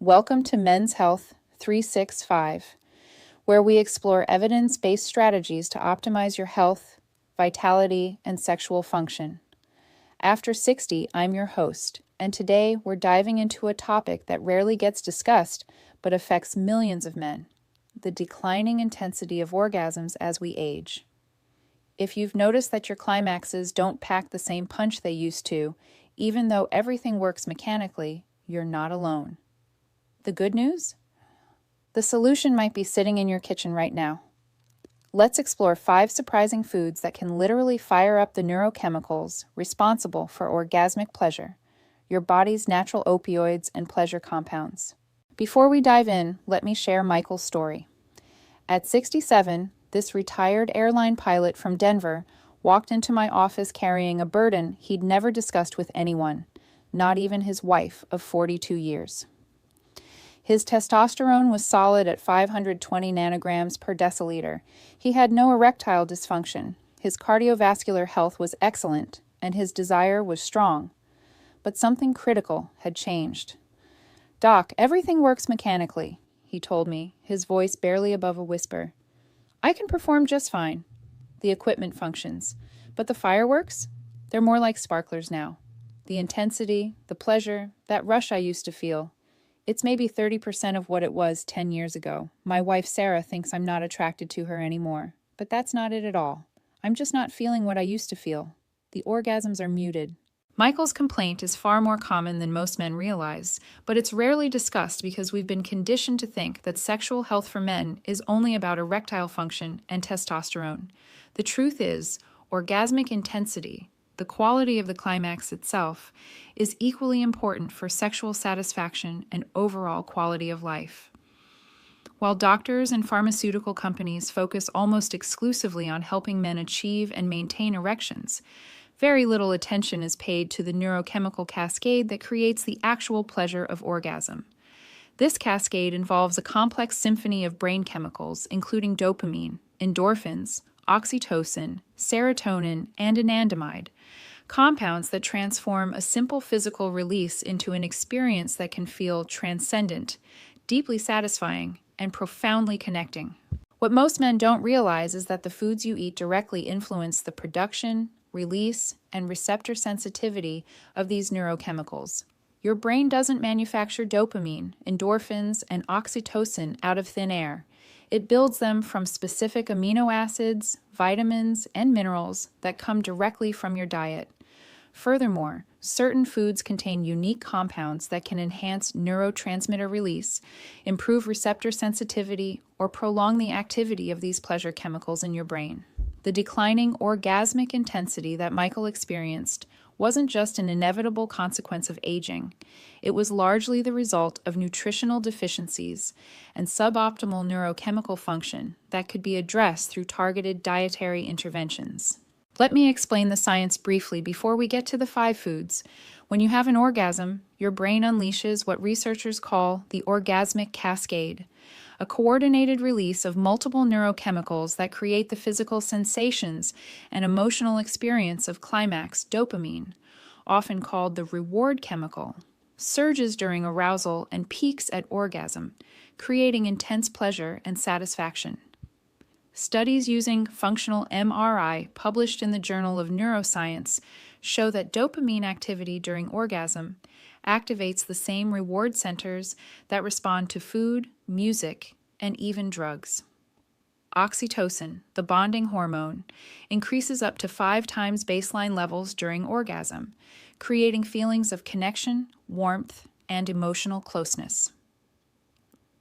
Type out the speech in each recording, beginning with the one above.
Welcome to Men's Health 365, where we explore evidence-based strategies to optimize your health, vitality, and sexual function. After 60, I'm your host, and today we're diving into a topic that rarely gets discussed but affects millions of men: the declining intensity of orgasms as we age. If you've noticed that your climaxes don't pack the same punch they used to, even though everything works mechanically, you're not alone. The good news? The solution might be sitting in your kitchen right now. Let's explore 5 surprising foods that can literally fire up the neurochemicals responsible for orgasmic pleasure, your body's natural opioids and pleasure compounds. Before we dive in, let me share Michael's story. At 67, this retired airline pilot from Denver walked into my office carrying a burden he'd never discussed with anyone, not even his wife of 42 years. His testosterone was solid at 520 nanograms per deciliter. He had no erectile dysfunction. His cardiovascular health was excellent, and his desire was strong. But something critical had changed. "Doc, everything works mechanically," he told me, his voice barely above a whisper. "I can perform just fine. The equipment functions. But the fireworks? They're more like sparklers now. The intensity, the pleasure, that rush I used to feel. It's maybe 30% of what it was 10 years ago. My wife Sarah thinks I'm not attracted to her anymore. But that's not it at all. I'm just not feeling what I used to feel. The orgasms are muted." Michael's complaint is far more common than most men realize, but it's rarely discussed because we've been conditioned to think that sexual health for men is only about erectile function and testosterone. The truth is, orgasmic intensity, the quality of the climax itself, is equally important for sexual satisfaction and overall quality of life. While doctors and pharmaceutical companies focus almost exclusively on helping men achieve and maintain erections, very little attention is paid to the neurochemical cascade that creates the actual pleasure of orgasm. This cascade involves a complex symphony of brain chemicals, including dopamine, endorphins, oxytocin, serotonin, and anandamide, compounds that transform a simple physical release into an experience that can feel transcendent, deeply satisfying, and profoundly connecting. What most men don't realize is that the foods you eat directly influence the production, release, and receptor sensitivity of these neurochemicals. Your brain doesn't manufacture dopamine, endorphins, and oxytocin out of thin air. It builds them from specific amino acids, vitamins, and minerals that come directly from your diet. Furthermore, certain foods contain unique compounds that can enhance neurotransmitter release, improve receptor sensitivity, or prolong the activity of these pleasure chemicals in your brain. The declining orgasmic intensity that Michael experienced wasn't just an inevitable consequence of aging. It was largely the result of nutritional deficiencies and suboptimal neurochemical function that could be addressed through targeted dietary interventions. Let me explain the science briefly before we get to the 5 foods. When you have an orgasm, your brain unleashes what researchers call the orgasmic cascade, a coordinated release of multiple neurochemicals that create the physical sensations and emotional experience of climax. Dopamine, often called the reward chemical, surges during arousal and peaks at orgasm, creating intense pleasure and satisfaction. Studies using functional MRI published in the Journal of Neuroscience show that dopamine activity during orgasm activates the same reward centers that respond to food, music, and even drugs. Oxytocin, the bonding hormone, increases up to 5 times baseline levels during orgasm, creating feelings of connection, warmth, and emotional closeness.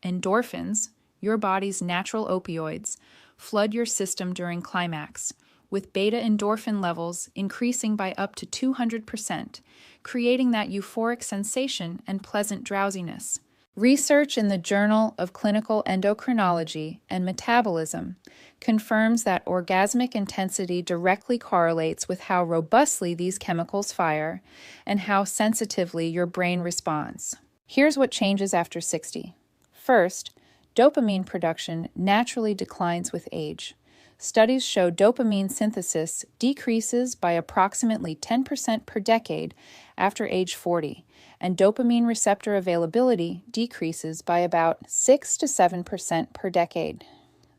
Endorphins, your body's natural opioids, flood your system during climax, with beta endorphin levels increasing by up to 200%, creating that euphoric sensation and pleasant drowsiness. Research in the Journal of Clinical Endocrinology and Metabolism confirms that orgasmic intensity directly correlates with how robustly these chemicals fire and how sensitively your brain responds. Here's what changes after 60. First, dopamine production naturally declines with age. Studies show dopamine synthesis decreases by approximately 10% per decade after age 40, and dopamine receptor availability decreases by about 6 to 7% per decade.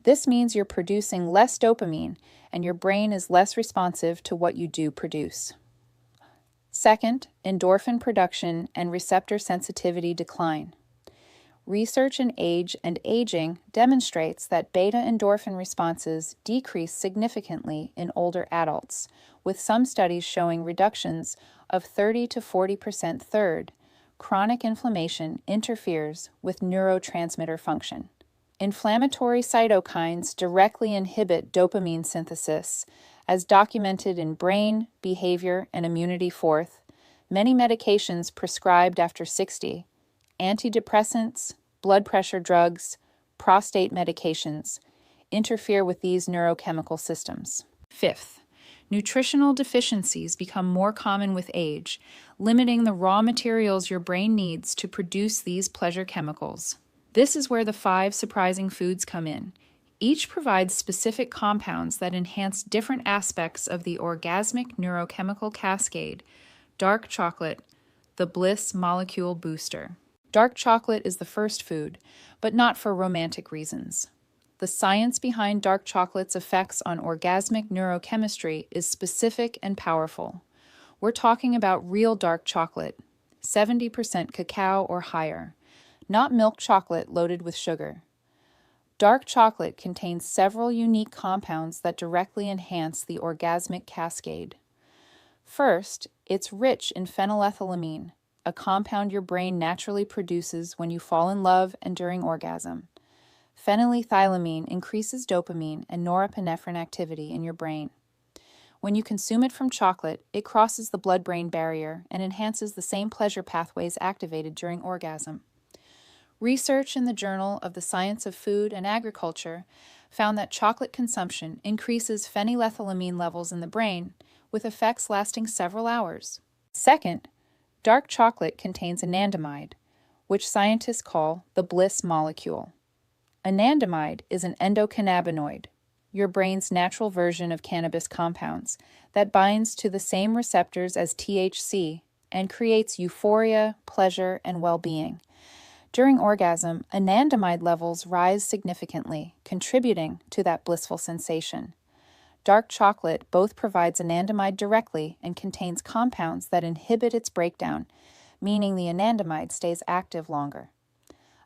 This means you're producing less dopamine and your brain is less responsive to what you do produce. Second, endorphin production and receptor sensitivity decline. Research in age and aging demonstrates that beta endorphin responses decrease significantly in older adults, with some studies showing reductions of 30 to 40%. Third, chronic inflammation interferes with neurotransmitter function. Inflammatory cytokines directly inhibit dopamine synthesis, as documented in brain, behavior, and immunity. Fourth, many medications prescribed after 60, antidepressants, blood pressure drugs, prostate medications, interfere with these neurochemical systems. Fifth, nutritional deficiencies become more common with age, limiting the raw materials your brain needs to produce these pleasure chemicals. This is where the 5 surprising foods come in. Each provides specific compounds that enhance different aspects of the orgasmic neurochemical cascade. Dark chocolate, the bliss molecule booster. Dark chocolate is the first food, but not for romantic reasons. The science behind dark chocolate's effects on orgasmic neurochemistry is specific and powerful. We're talking about real dark chocolate, 70% cacao or higher, not milk chocolate loaded with sugar. Dark chocolate contains several unique compounds that directly enhance the orgasmic cascade. First, it's rich in phenylethylamine, a compound your brain naturally produces when you fall in love and during orgasm. Phenylethylamine increases dopamine and norepinephrine activity in your brain. When you consume it from chocolate, it crosses the blood-brain barrier and enhances the same pleasure pathways activated during orgasm. Research in the Journal of the Science of Food and Agriculture found that chocolate consumption increases phenylethylamine levels in the brain, with effects lasting several hours. Second, dark chocolate contains anandamide, which scientists call the bliss molecule. Anandamide is an endocannabinoid, your brain's natural version of cannabis compounds, that binds to the same receptors as THC and creates euphoria, pleasure, and well-being. During orgasm, anandamide levels rise significantly, contributing to that blissful sensation. Dark chocolate both provides anandamide directly and contains compounds that inhibit its breakdown, meaning the anandamide stays active longer.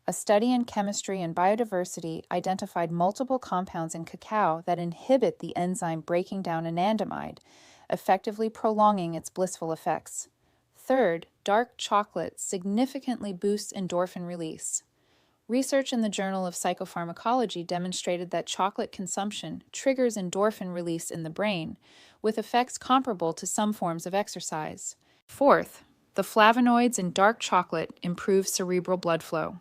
A study in chemistry and biodiversity identified multiple compounds in cacao that inhibit the enzyme breaking down anandamide, effectively prolonging its blissful effects. Third, dark chocolate significantly boosts endorphin release. Research in the Journal of Psychopharmacology demonstrated that chocolate consumption triggers endorphin release in the brain, with effects comparable to some forms of exercise. Fourth, the flavonoids in dark chocolate improve cerebral blood flow.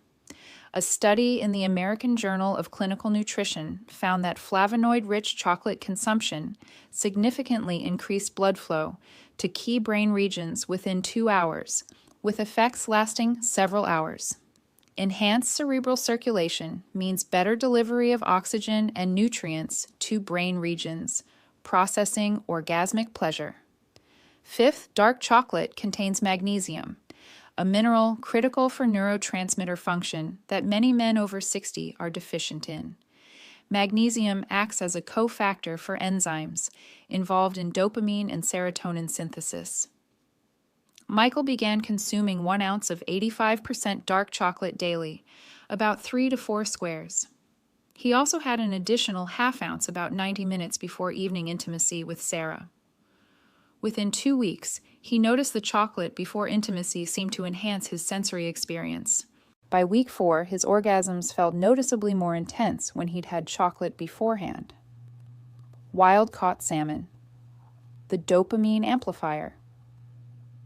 A study in the American Journal of Clinical Nutrition found that flavonoid-rich chocolate consumption significantly increased blood flow to key brain regions within 2 hours, with effects lasting several hours. Enhanced cerebral circulation means better delivery of oxygen and nutrients to brain regions, processing orgasmic pleasure. Fifth, dark chocolate contains magnesium, a mineral critical for neurotransmitter function that many men over 60 are deficient in. Magnesium acts as a cofactor for enzymes involved in dopamine and serotonin synthesis. Michael began consuming 1 ounce of 85% dark chocolate daily, about 3 to 4 squares. He also had an additional half ounce about 90 minutes before evening intimacy with Sarah. Within 2 weeks, he noticed the chocolate before intimacy seemed to enhance his sensory experience. By week 4, his orgasms felt noticeably more intense when he'd had chocolate beforehand. Wild-caught salmon. The dopamine amplifier.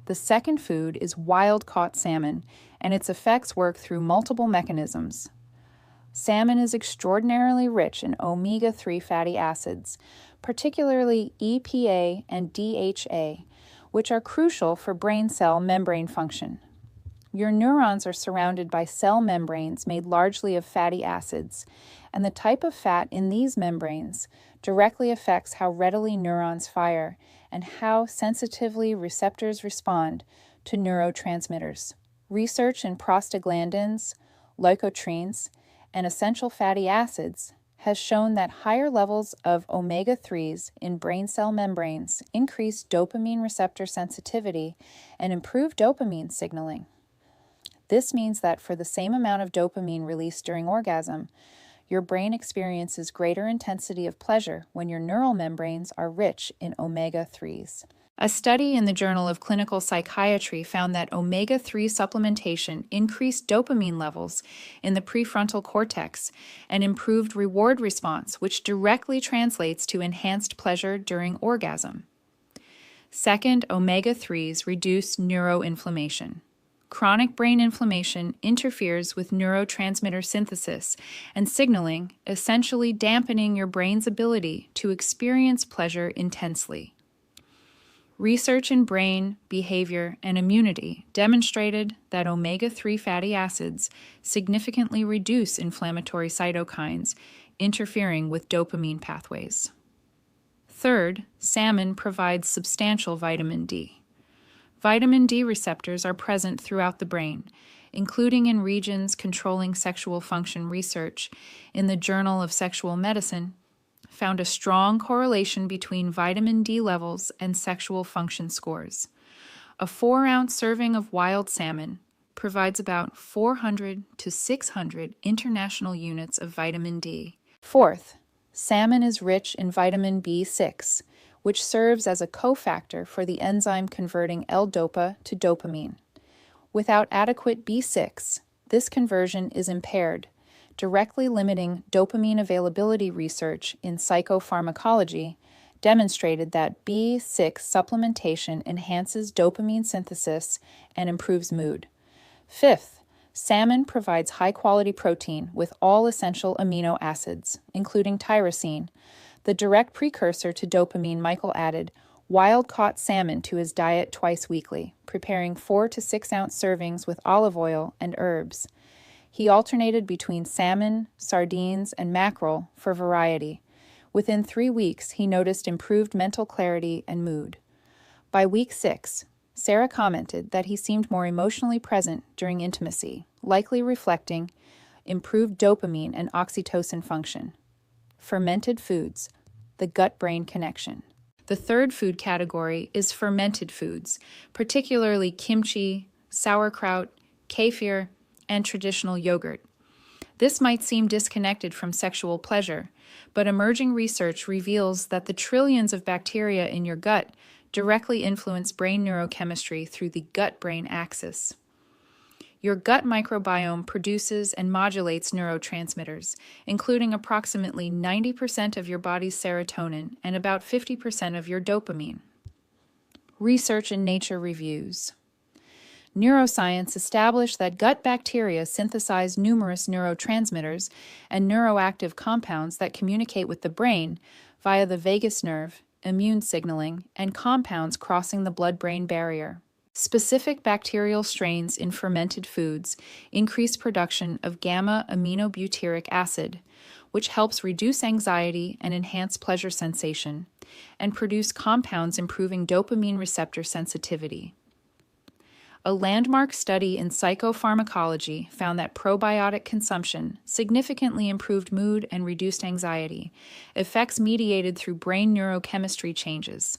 The second food is wild-caught salmon, and its effects work through multiple mechanisms. Salmon is extraordinarily rich in omega-3 fatty acids, particularly EPA and DHA, which are crucial for brain cell membrane function. Your neurons are surrounded by cell membranes made largely of fatty acids, and the type of fat in these membranes directly affects how readily neurons fire and how sensitively receptors respond to neurotransmitters. Research in prostaglandins, leukotrienes, and essential fatty acids has shown that higher levels of omega-3s in brain cell membranes increase dopamine receptor sensitivity and improve dopamine signaling. This means that for the same amount of dopamine released during orgasm, your brain experiences greater intensity of pleasure when your neural membranes are rich in omega-3s. A study in the Journal of Clinical Psychiatry found that omega-3 supplementation increased dopamine levels in the prefrontal cortex and improved reward response, which directly translates to enhanced pleasure during orgasm. Second, omega-3s reduce neuroinflammation. Chronic brain inflammation interferes with neurotransmitter synthesis and signaling, essentially dampening your brain's ability to experience pleasure intensely. Research in brain, behavior, and immunity demonstrated that omega-3 fatty acids significantly reduce inflammatory cytokines, interfering with dopamine pathways. Third, salmon provides substantial vitamin D. Vitamin D receptors are present throughout the brain, including in regions controlling sexual function. Research in the Journal of Sexual Medicine found a strong correlation between vitamin D levels and sexual function scores. A 4-ounce serving of wild salmon provides about 400 to 600 international units of vitamin D. Fourth, salmon is rich in vitamin B6, which serves as a cofactor for the enzyme converting L-dopa to dopamine. Without adequate B6, this conversion is impaired, directly limiting dopamine availability. Research in psychopharmacology demonstrated that B6 supplementation enhances dopamine synthesis and improves mood. Fifth, salmon provides high-quality protein with all essential amino acids, including tyrosine, the direct precursor to dopamine. Michael added wild-caught salmon to his diet twice weekly, preparing 4 to 6 ounce servings with olive oil and herbs. He alternated between salmon, sardines, and mackerel for variety. Within 3 weeks, he noticed improved mental clarity and mood. By week 6, Sarah commented that he seemed more emotionally present during intimacy, likely reflecting improved dopamine and oxytocin function. Fermented foods, the gut-brain connection. The third food category is fermented foods, particularly kimchi, sauerkraut, kefir, and traditional yogurt. This might seem disconnected from sexual pleasure, but emerging research reveals that the trillions of bacteria in your gut directly influence brain neurochemistry through the gut-brain axis. Your gut microbiome produces and modulates neurotransmitters, including approximately 90% of your body's serotonin and about 50% of your dopamine. Research in Nature reviews. Neuroscience established that gut bacteria synthesize numerous neurotransmitters and neuroactive compounds that communicate with the brain via the vagus nerve, immune signaling, and compounds crossing the blood-brain barrier. Specific bacterial strains in fermented foods increase production of gamma-aminobutyric acid, which helps reduce anxiety and enhance pleasure sensation, and produce compounds improving dopamine receptor sensitivity. A landmark study in psychopharmacology found that probiotic consumption significantly improved mood and reduced anxiety, effects mediated through brain neurochemistry changes.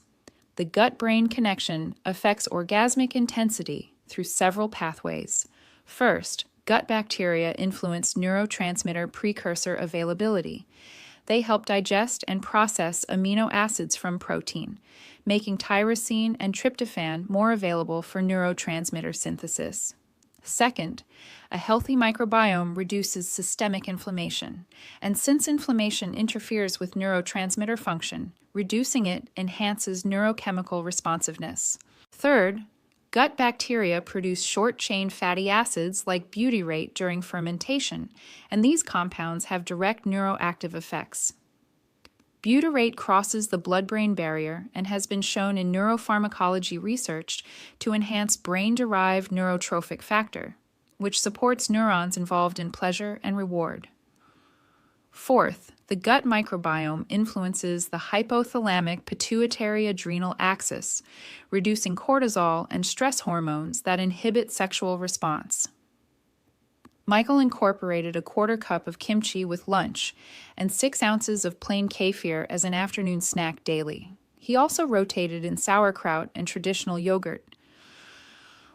The gut-brain connection affects orgasmic intensity through several pathways. First, gut bacteria influence neurotransmitter precursor availability. They help digest and process amino acids from protein, making tyrosine and tryptophan more available for neurotransmitter synthesis. Second, a healthy microbiome reduces systemic inflammation, and since inflammation interferes with neurotransmitter function, reducing it enhances neurochemical responsiveness. Third, gut bacteria produce short-chain fatty acids like butyrate during fermentation, and these compounds have direct neuroactive effects. Butyrate crosses the blood-brain barrier and has been shown in neuropharmacology research to enhance brain-derived neurotrophic factor, which supports neurons involved in pleasure and reward. Fourth, the gut microbiome influences the hypothalamic pituitary adrenal axis, reducing cortisol and stress hormones that inhibit sexual response. Michael incorporated a quarter cup of kimchi with lunch and 6 ounces of plain kefir as an afternoon snack daily. He also rotated in sauerkraut and traditional yogurt.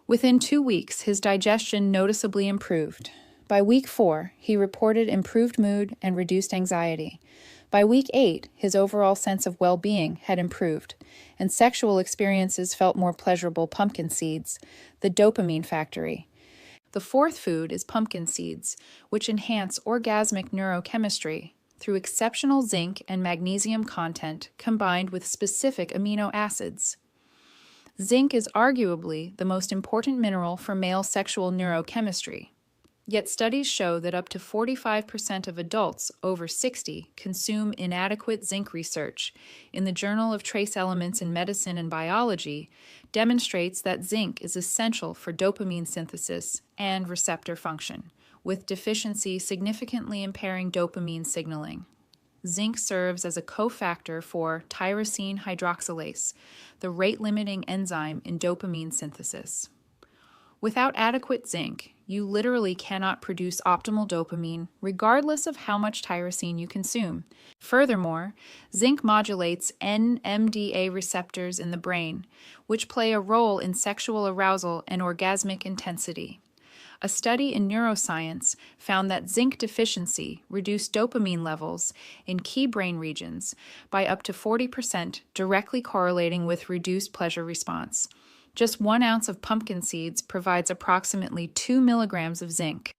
Within 2 weeks, his digestion noticeably improved. By week 4, he reported improved mood and reduced anxiety. By week 8, his overall sense of well-being had improved, and sexual experiences felt more pleasurable. Pumpkin seeds, the dopamine factory. The fourth food is pumpkin seeds, which enhance orgasmic neurochemistry through exceptional zinc and magnesium content combined with specific amino acids. Zinc is arguably the most important mineral for male sexual neurochemistry. Yet studies show that up to 45% of adults over 60 consume inadequate zinc. Research in the Journal of Trace Elements in Medicine and Biology demonstrates that zinc is essential for dopamine synthesis and receptor function, with deficiency significantly impairing dopamine signaling. Zinc serves as a cofactor for tyrosine hydroxylase, the rate-limiting enzyme in dopamine synthesis. Without adequate zinc, you literally cannot produce optimal dopamine, regardless of how much tyrosine you consume. Furthermore, zinc modulates NMDA receptors in the brain, which play a role in sexual arousal and orgasmic intensity. A study in neuroscience found that zinc deficiency reduced dopamine levels in key brain regions by up to 40%, directly correlating with reduced pleasure response. Just 1 ounce of pumpkin seeds provides approximately 2 milligrams of zinc,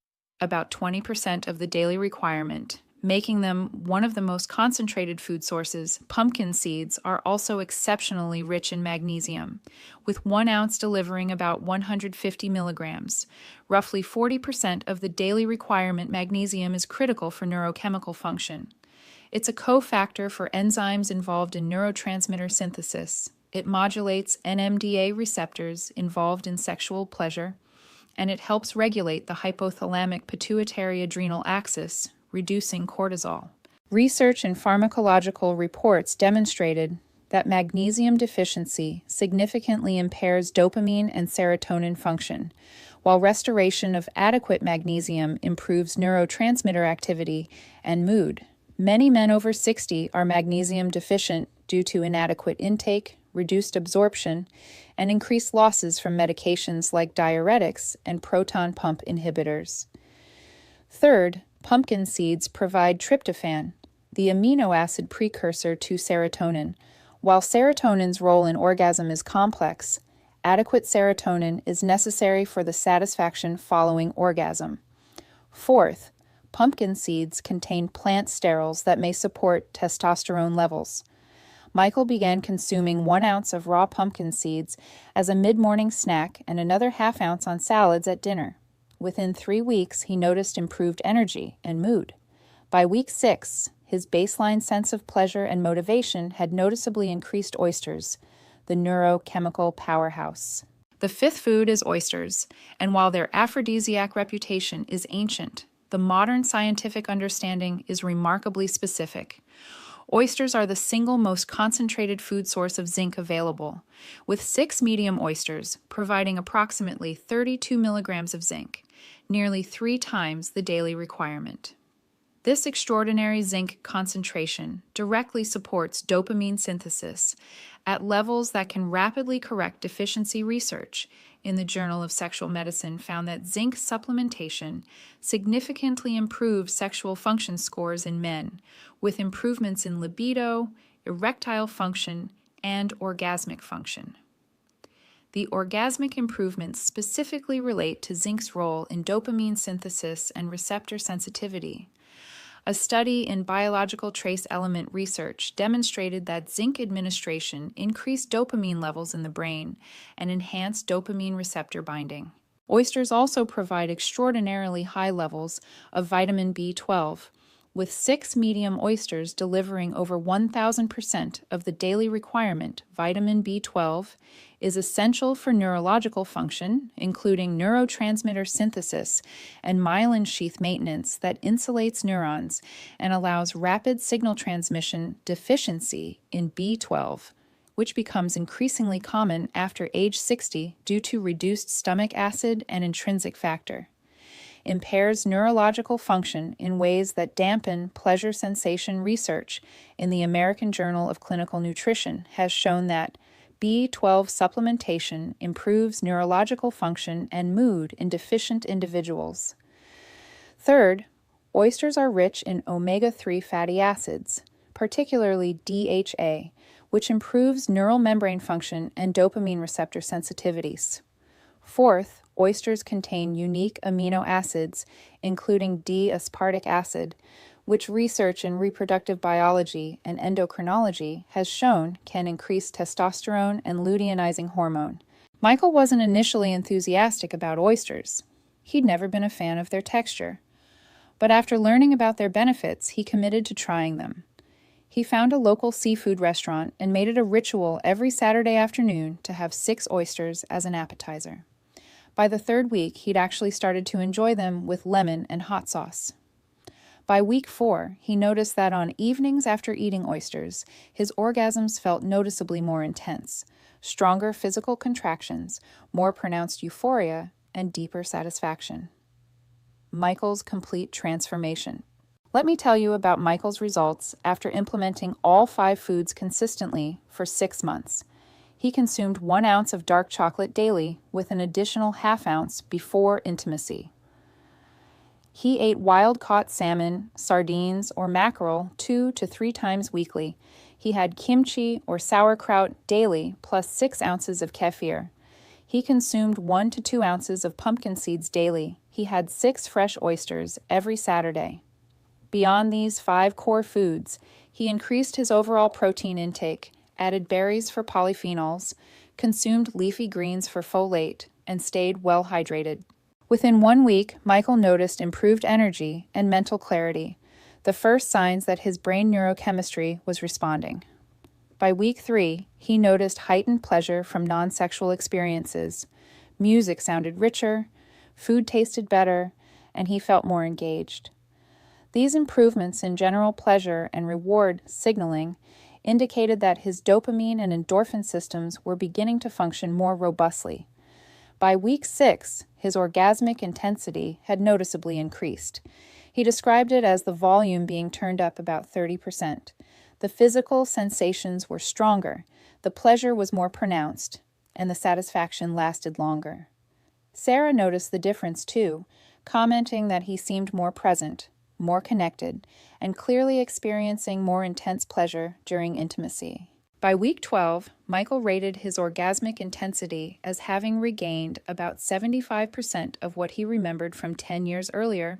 about 20% of the daily requirement, making them one of the most concentrated food sources. Pumpkin seeds are also exceptionally rich in magnesium, with 1 ounce delivering about 150 milligrams. Roughly 40% of the daily requirement. Magnesium is critical for neurochemical function. It's a cofactor for enzymes involved in neurotransmitter synthesis. It modulates NMDA receptors involved in sexual pleasure, and it helps regulate the hypothalamic pituitary adrenal axis, reducing cortisol. Research and pharmacological reports demonstrated that magnesium deficiency significantly impairs dopamine and serotonin function, while restoration of adequate magnesium improves neurotransmitter activity and mood. Many men over 60 are magnesium deficient due to inadequate intake, reduced absorption, and increased losses from medications like diuretics and proton pump inhibitors. Third, pumpkin seeds provide tryptophan, the amino acid precursor to serotonin. While serotonin's role in orgasm is complex, adequate serotonin is necessary for the satisfaction following orgasm. Fourth, pumpkin seeds contain plant sterols that may support testosterone levels. Michael began consuming 1 ounce of raw pumpkin seeds as a mid-morning snack and another ½ ounce on salads at dinner. Within 3 weeks, he noticed improved energy and mood. By week 6, his baseline sense of pleasure and motivation had noticeably increased. Oysters, the neurochemical powerhouse. The fifth food is oysters, and while their aphrodisiac reputation is ancient, the modern scientific understanding is remarkably specific. Oysters are the single most concentrated food source of zinc available, with 6 medium oysters providing approximately 32 milligrams of zinc, nearly 3 times the daily requirement. This extraordinary zinc concentration directly supports dopamine synthesis at levels that can rapidly correct deficiency. Research in the Journal of Sexual Medicine found that zinc supplementation significantly improves sexual function scores in men, with improvements in libido, erectile function, and orgasmic function. The orgasmic improvements specifically relate to zinc's role in dopamine synthesis and receptor sensitivity. A study in biological trace element research demonstrated that zinc administration increased dopamine levels in the brain and enhanced dopamine receptor binding. Oysters also provide extraordinarily high levels of vitamin B12, with 6 medium oysters delivering over 1,000% of the daily requirement, vitamin B12, is essential for neurological function, including neurotransmitter synthesis and myelin sheath maintenance that insulates neurons and allows rapid signal transmission deficiency in B12, which becomes increasingly common after age 60 due to reduced stomach acid and intrinsic factor. Impairs neurological function in ways that dampen pleasure sensation. Research in the American Journal of Clinical Nutrition has shown that B12 supplementation improves neurological function and mood in deficient individuals. Third, oysters are rich in omega-3 fatty acids, particularly DHA, which improves neural membrane function and dopamine receptor sensitivities. Fourth, oysters contain unique amino acids, including D-aspartic acid, which research in reproductive biology and endocrinology has shown can increase testosterone and luteinizing hormone. Michael wasn't initially enthusiastic about oysters. He'd never been a fan of their texture. But after learning about their benefits, he committed to trying them. He found a local seafood restaurant and made it a ritual every Saturday afternoon to have 6 oysters as an appetizer. By the 3rd week, he'd actually started to enjoy them with lemon and hot sauce. By week 4, he noticed that on evenings after eating oysters, his orgasms felt noticeably more intense, stronger physical contractions, more pronounced euphoria, and deeper satisfaction. Michael's complete transformation. Let me tell you about Michael's results after implementing all 5 foods consistently for 6 months. He consumed 1 ounce of dark chocolate daily with an additional ½ ounce before intimacy. He ate wild-caught salmon, sardines, or mackerel 2 to 3 times weekly. He had kimchi or sauerkraut daily plus 6 ounces of kefir. He consumed 1 to 2 ounces of pumpkin seeds daily. He had 6 fresh oysters every Saturday. Beyond these 5 core foods, he increased his overall protein intake, added berries for polyphenols, consumed leafy greens for folate, and stayed well hydrated. Within 1 week, Michael noticed improved energy and mental clarity, the first signs that his brain neurochemistry was responding. By week 3, he noticed heightened pleasure from non-sexual experiences. Music sounded richer, food tasted better, and he felt more engaged. These improvements in general pleasure and reward signaling indicated that his dopamine and endorphin systems were beginning to function more robustly. By week 6, his orgasmic intensity had noticeably increased. He described it as the volume being turned up about 30%. The physical sensations were stronger, the pleasure was more pronounced, and the satisfaction lasted longer. Sarah noticed the difference too, commenting that he seemed more present, more connected, and clearly experiencing more intense pleasure during intimacy. By week 12, Michael rated his orgasmic intensity as having regained about 75% of what he remembered from 10 years earlier.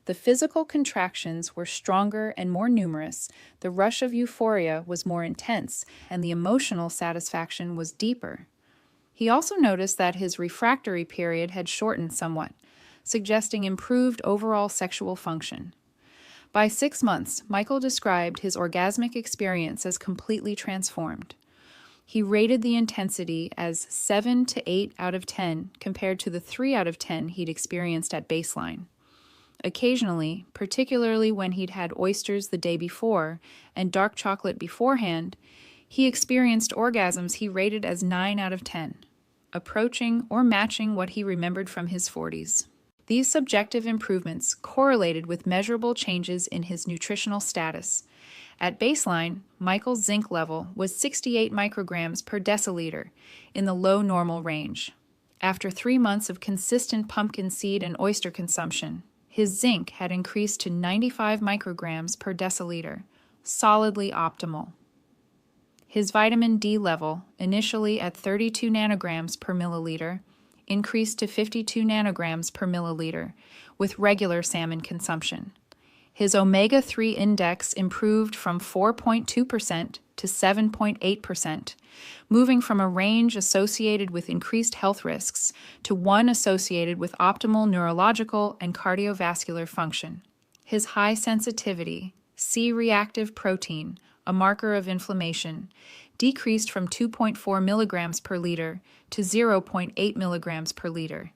The physical contractions were stronger and more numerous, the rush of euphoria was more intense, and the emotional satisfaction was deeper. He also noticed that his refractory period had shortened somewhat, suggesting improved overall sexual function. By 6 months, Michael described his orgasmic experience as completely transformed. He rated the intensity as 7 to 8 out of 10 compared to the 3 out of 10 he'd experienced at baseline. Occasionally, particularly when he'd had oysters the day before and dark chocolate beforehand, he experienced orgasms he rated as 9 out of 10, approaching or matching what he remembered from his 40s. These subjective improvements correlated with measurable changes in his nutritional status. At baseline, Michael's zinc level was 68 micrograms per deciliter, in the low normal range. After 3 months of consistent pumpkin seed and oyster consumption, his zinc had increased to 95 micrograms per deciliter, solidly optimal. His vitamin D level, initially at 32 nanograms per milliliter, increased to 52 nanograms per milliliter with regular salmon consumption. His omega-3 index improved from 4.2% to 7.8%, moving from a range associated with increased health risks to one associated with optimal neurological and cardiovascular function. His high sensitivity, C-reactive protein, a marker of inflammation, decreased from 2.4 milligrams per liter to 0.8 milligrams per liter,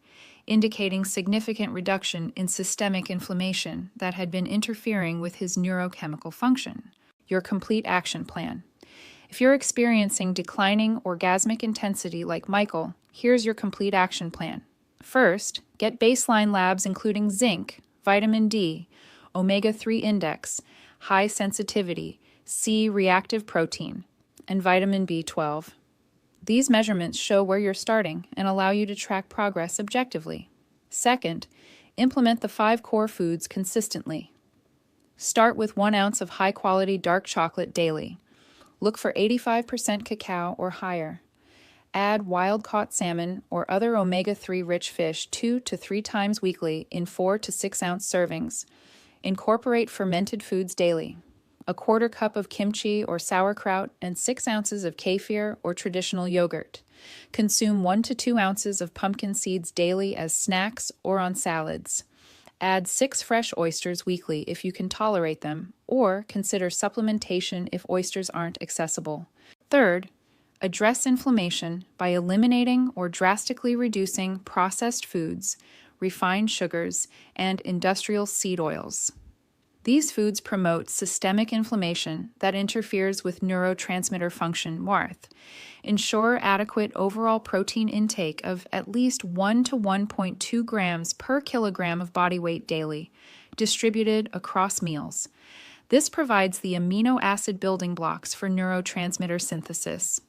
indicating significant reduction in systemic inflammation that had been interfering with his neurochemical function. Your complete action plan. If you're experiencing declining orgasmic intensity like Michael, here's your complete action plan. First, get baseline labs including zinc, vitamin D, omega-3 index, high sensitivity, C-reactive protein, and vitamin B12. These measurements show where you're starting and allow you to track progress objectively. Second, implement the 5 core foods consistently. Start with 1 ounce of high-quality dark chocolate daily. Look for 85% cacao or higher. Add wild-caught salmon or other omega-3 rich fish 2 to 3 times weekly in 4 to 6 ounce servings. Incorporate fermented foods daily. A 1/4 cup of kimchi or sauerkraut and 6 ounces of kefir or traditional yogurt. Consume 1 to 2 ounces of pumpkin seeds daily as snacks or on salads. Add 6 fresh oysters weekly if you can tolerate them, or consider supplementation if oysters aren't accessible. Third, address inflammation by eliminating or drastically reducing processed foods, refined sugars, and industrial seed oils. These foods promote systemic inflammation that interferes with neurotransmitter function, WARF. Ensure adequate overall protein intake of at least 1 to 1.2 grams per kilogram of body weight daily, distributed across meals. This provides the amino acid building blocks for neurotransmitter synthesis.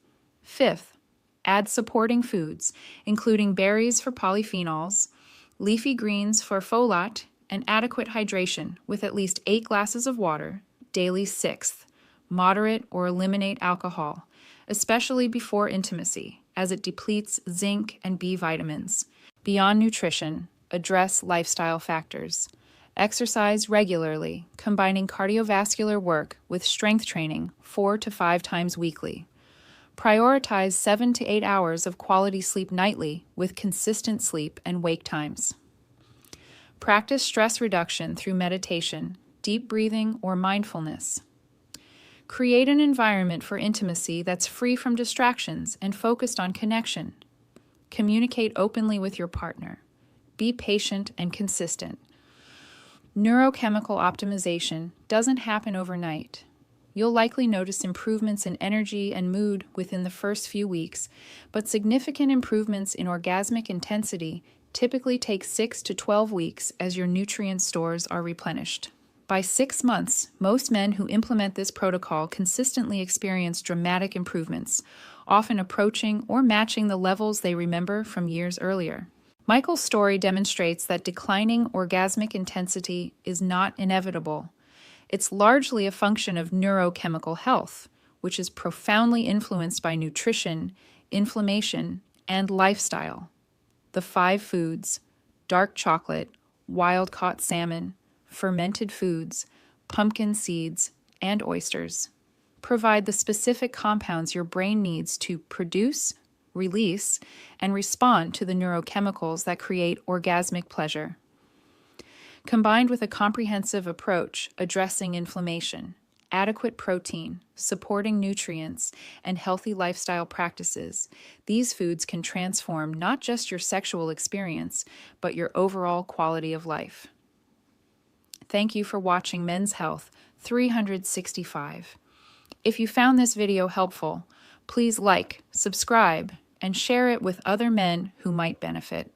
Fifth, add supporting foods, including berries for polyphenols, leafy greens for folate, and adequate hydration with at least 8 glasses of water, daily. Sixth, moderate or eliminate alcohol, especially before intimacy, as it depletes zinc and B vitamins. Beyond nutrition, address lifestyle factors. Exercise regularly, combining cardiovascular work with strength training 4 to 5 times weekly. Prioritize 7 to 8 hours of quality sleep nightly with consistent sleep and wake times. Practice stress reduction through meditation, deep breathing, or mindfulness. Create an environment for intimacy that's free from distractions and focused on connection. Communicate openly with your partner. Be patient and consistent. Neurochemical optimization doesn't happen overnight. You'll likely notice improvements in energy and mood within the first few weeks, but significant improvements in orgasmic intensity typically take 6 to 12 weeks as your nutrient stores are replenished. By 6 months, most men who implement this protocol consistently experience dramatic improvements, often approaching or matching the levels they remember from years earlier. Michael's story demonstrates that declining orgasmic intensity is not inevitable. It's largely a function of neurochemical health, which is profoundly influenced by nutrition, inflammation, and lifestyle. The 5 foods, dark chocolate, wild-caught salmon, fermented foods, pumpkin seeds, and oysters, provide the specific compounds your brain needs to produce, release, and respond to the neurochemicals that create orgasmic pleasure. Combined with a comprehensive approach addressing inflammation, adequate protein, supporting nutrients, and healthy lifestyle practices, these foods can transform not just your sexual experience, but your overall quality of life. Thank you for watching Men's Health 365. If you found this video helpful, please like, subscribe, and share it with other men who might benefit.